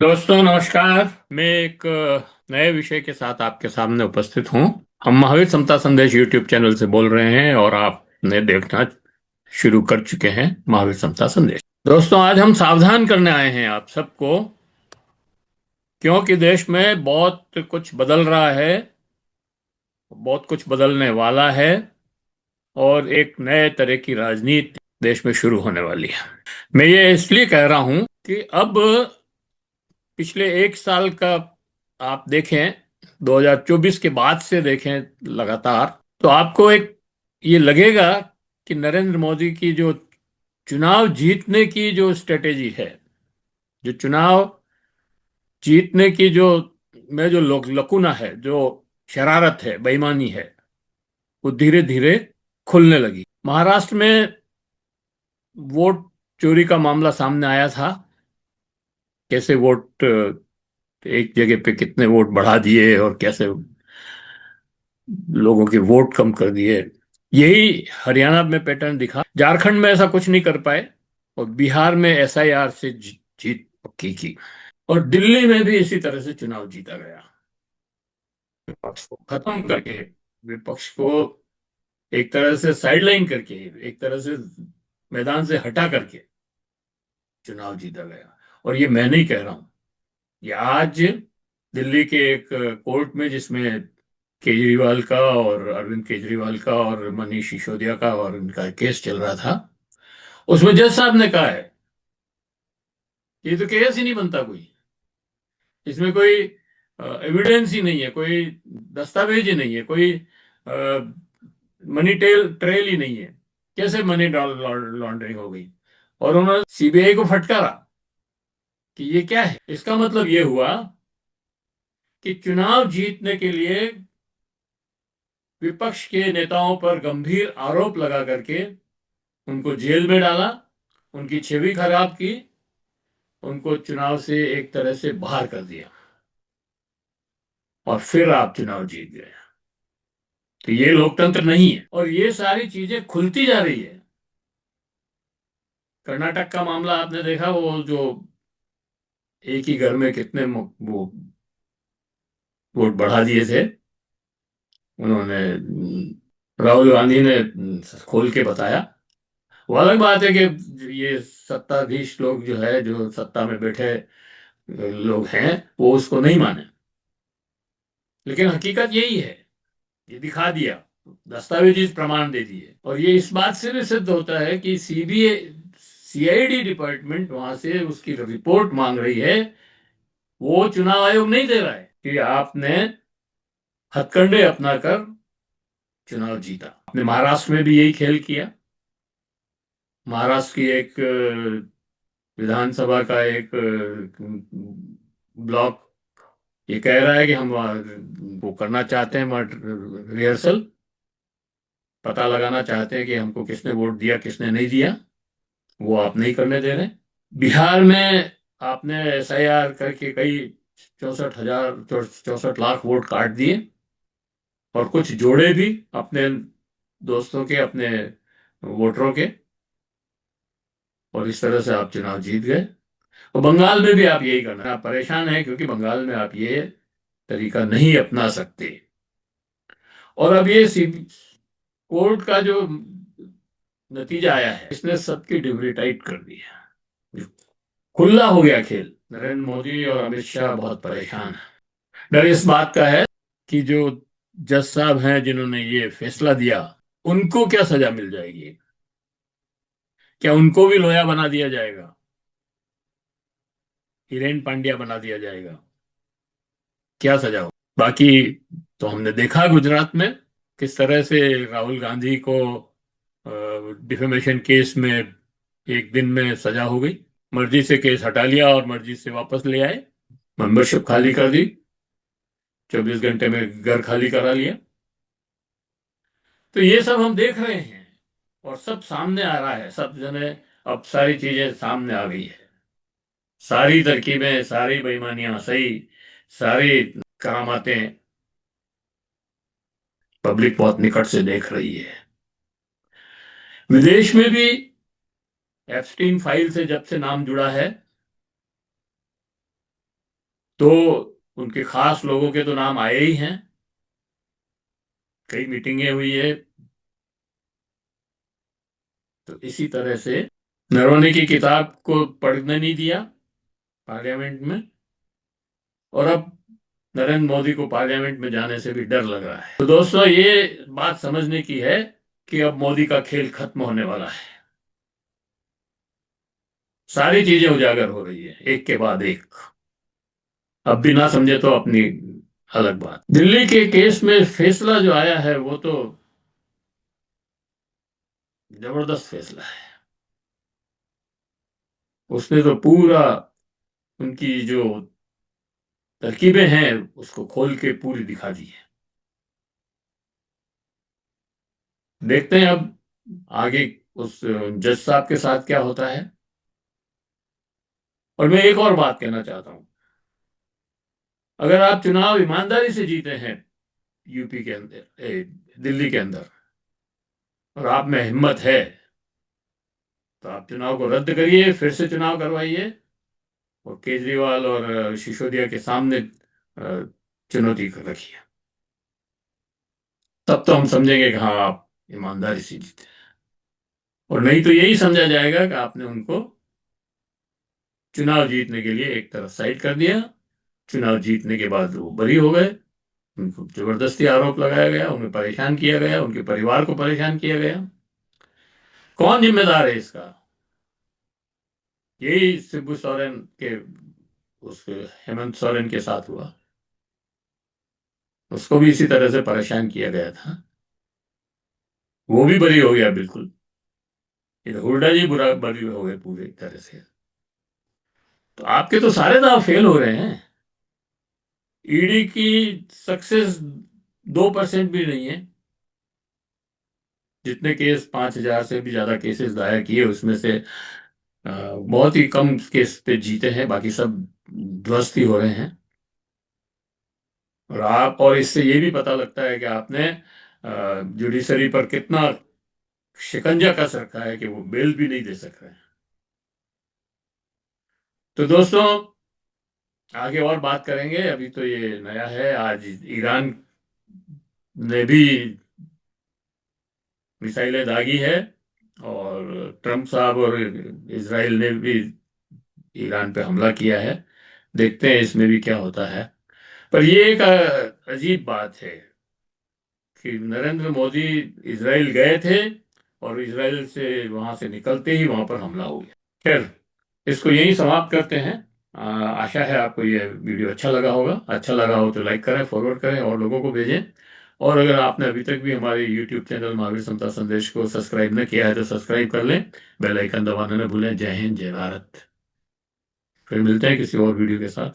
दोस्तों नमस्कार। मैं एक नए विषय के साथ आपके सामने उपस्थित हूँ। हम महावीर समता संदेश यूट्यूब चैनल से बोल रहे हैं और आपने देखना शुरू कर चुके हैं महावीर समता संदेश। दोस्तों आज हम सावधान करने आए हैं आप सबको, क्योंकि देश में बहुत कुछ बदल रहा है, बहुत कुछ बदलने वाला है और एक नए तरह की राजनीति देश में शुरू होने वाली है। मैं ये इसलिए कह रहा हूँ कि अब पिछले एक साल का आप देखें, 2024 के बाद से देखें लगातार, तो आपको एक ये लगेगा कि नरेंद्र मोदी की जो चुनाव जीतने की जो स्ट्रेटेजी है, जो चुनाव जीतने की जो में जो लकुना है, जो शरारत है, बेईमानी है, वो धीरे धीरे खुलने लगी। महाराष्ट्र में वोट चोरी का मामला सामने आया था। कैसे वोट एक जगह पे कितने वोट बढ़ा दिए और कैसे लोगों के वोट कम कर दिए। यही हरियाणा में पैटर्न दिखा। झारखंड में ऐसा कुछ नहीं कर पाए और बिहार में एसआईआर से जीत पक्की की और दिल्ली में भी इसी तरह से चुनाव जीता गया। विपक्ष को खत्म करके, विपक्ष को एक तरह से साइडलाइन करके, एक तरह से मैदान से हटा करके चुनाव जीता गया। और ये मैं नहीं कह रहा हूं, ये आज दिल्ली के एक कोर्ट में, जिसमें केजरीवाल का और अरविंद केजरीवाल का और मनीष सिसोदिया का और उनका केस चल रहा था, उसमें जज साहब ने कहा है कि ये तो केस ही नहीं बनता, कोई इसमें कोई एविडेंस ही नहीं है, कोई दस्तावेज ही नहीं है, कोई मनी ट्रेल ही नहीं है, कैसे मनी लॉन्ड्रिंग हो गई। और उन्होंने सीबीआई को फटकारा कि ये क्या है। इसका मतलब ये हुआ कि चुनाव जीतने के लिए विपक्ष के नेताओं पर गंभीर आरोप लगा करके उनको जेल में डाला, उनकी छवि खराब की, उनको चुनाव से एक तरह से बाहर कर दिया और फिर आप चुनाव जीत गए। तो ये लोकतंत्र नहीं है और ये सारी चीजें खुलती जा रही है। कर्नाटक का मामला आपने देखा, वो जो एक ही घर में कितने वो वोट बढ़ा दिए थे, उन्होंने राहुल गांधी ने खोल के बताया। वो अलग बात है कि ये सत्ताधीश लोग जो है, जो सत्ता में बैठे लोग हैं, वो उसको नहीं माने, लेकिन हकीकत यही है। ये दिखा दिया, दस्तावेजी प्रमाण दे दिए। और ये इस बात से भी सिद्ध होता है कि सीआईडी डिपार्टमेंट वहां से उसकी रिपोर्ट मांग रही है, वो चुनाव आयोग नहीं दे रहा है कि आपने हथकंडे अपनाकर चुनाव जीता। आपने महाराष्ट्र में भी यही खेल किया। महाराष्ट्र की एक विधानसभा का एक ब्लॉक ये कह रहा है कि हम वो करना चाहते हैं, रिहर्सल पता लगाना चाहते हैं कि हमको किसने वोट दिया, किसने नहीं दिया। वो आप नहीं करने दे रहे। बिहार में आपने एसआईआर करके कई 64,000 64 लाख वोट काट दिए और कुछ जोड़े भी अपने दोस्तों के, अपने वोटरों के, और इस तरह से आप चुनाव जीत गए। और बंगाल में भी आप यही करना। आप परेशान हैं क्योंकि बंगाल में आप ये तरीका नहीं अपना सकते। और अब ये कोर्ट का जो नतीजा आया है, इसने सबकी डिबरी टाइट कर दी है। खुला हो गया खेल। नरेंद्र मोदी और अमित शाह बहुत परेशान है। डर इस बात का है कि जो जज साहब हैं जिन्होंने ये फैसला दिया, उनको क्या सजा मिल जाएगी। क्या उनको भी लोया बना दिया जाएगा, हिरेन पांड्या बना दिया जाएगा, क्या सजा हो। बाकी तो हमने देखा गुजरात में किस तरह से राहुल गांधी को डिफेमेशन केस में एक दिन में सजा हो गई। मर्जी से केस हटा लिया और मर्जी से वापस ले आए, मेंबरशिप खाली कर दी, 24 घंटे में घर खाली करा लिया। तो ये सब हम देख रहे हैं और सब सामने आ रहा है, सब जने, अब सारी चीजें सामने आ गई है। सारी तरकीबें, सारी बेईमानियां सही, सारी करामातें पब्लिक बहुत निकट से देख रही है। विदेश में भी एप्स्टीन फाइल से जब से नाम जुड़ा है, तो उनके खास लोगों के तो नाम आए ही हैं, कई मीटिंगें हुई है। तो इसी तरह से नरवणे की किताब को पढ़ने नहीं दिया पार्लियामेंट में, और अब नरेंद्र मोदी को पार्लियामेंट में जाने से भी डर लग रहा है। तो दोस्तों, ये बात समझने की है कि अब मोदी का खेल खत्म होने वाला है। सारी चीजें उजागर हो रही है एक के बाद एक। अब भी ना समझे तो अपनी अलग बात। दिल्ली के केस में फैसला जो आया है वो तो जबरदस्त फैसला है। उसने तो पूरा उनकी जो तरकीबें हैं उसको खोल के पूरी दिखा दी है। देखते हैं अब आगे उस जज साहब के साथ क्या होता है। और मैं एक और बात कहना चाहता हूं, अगर आप चुनाव ईमानदारी से जीते हैं यूपी के अंदर, दिल्ली के अंदर, और आप में हिम्मत है, तो आप चुनाव को रद्द करिए, फिर से चुनाव करवाइए, और केजरीवाल और सिसोदिया के सामने चुनौती रखिए। तब तो हम समझेंगे कि हाँ, आप ईमानदारी से जीते। और नहीं तो यही समझा जाएगा कि आपने उनको चुनाव जीतने के लिए एक तरफ साइड कर दिया। चुनाव जीतने के बाद वो बरी हो गए, उनको जबरदस्ती आरोप लगाया गया, उन्हें परेशान किया गया, उनके परिवार को परेशान किया गया। कौन जिम्मेदार है इसका? यही शिबू सोरेन के, उस हेमंत सोरेन के साथ हुआ। उसको भी इसी तरह से परेशान किया गया था, वो भी बरी हो गया बिल्कुल। ये तो हुड्डा जी बुरा बरी हो गए पूरी तरह से। तो आपके तो सारे दांव फेल हो रहे हैं। ईडी की सक्सेस 2% भी नहीं है। जितने केस, 5,000 से भी ज्यादा केसेस दायर किए, उसमें से बहुत ही कम केस पे जीते हैं, बाकी सब ध्वस्त ही हो रहे हैं। और इससे ये भी पता लगता है कि आपने जुडिशरी पर कितना शिकंजा कस रखा है कि वो बेल भी नहीं दे सक रहे हैं। तो दोस्तों, आगे और बात करेंगे। अभी तो ये नया है, आज ईरान ने भी मिसाइलें दागी है, और ट्रम्प साहब और इजराइल ने भी ईरान पे हमला किया है। देखते हैं इसमें भी क्या होता है। पर ये एक अजीब बात है कि नरेंद्र मोदी इजराइल गए थे, और इजराइल से वहां से निकलते ही वहां पर हमला हो गया। खैर, इसको यहीं समाप्त करते हैं। आशा है आपको ये वीडियो अच्छा लगा होगा। अच्छा लगा हो तो लाइक करें, फॉरवर्ड करें और लोगों को भेजें। और अगर आपने अभी तक भी हमारे यूट्यूब चैनल महावीर समता संदेश को सब्सक्राइब न किया है तो सब्सक्राइब कर लें। बेल आइकन दबाना न भूलें। जय हिंद, जय भारत। फिर मिलते हैं किसी और वीडियो के साथ।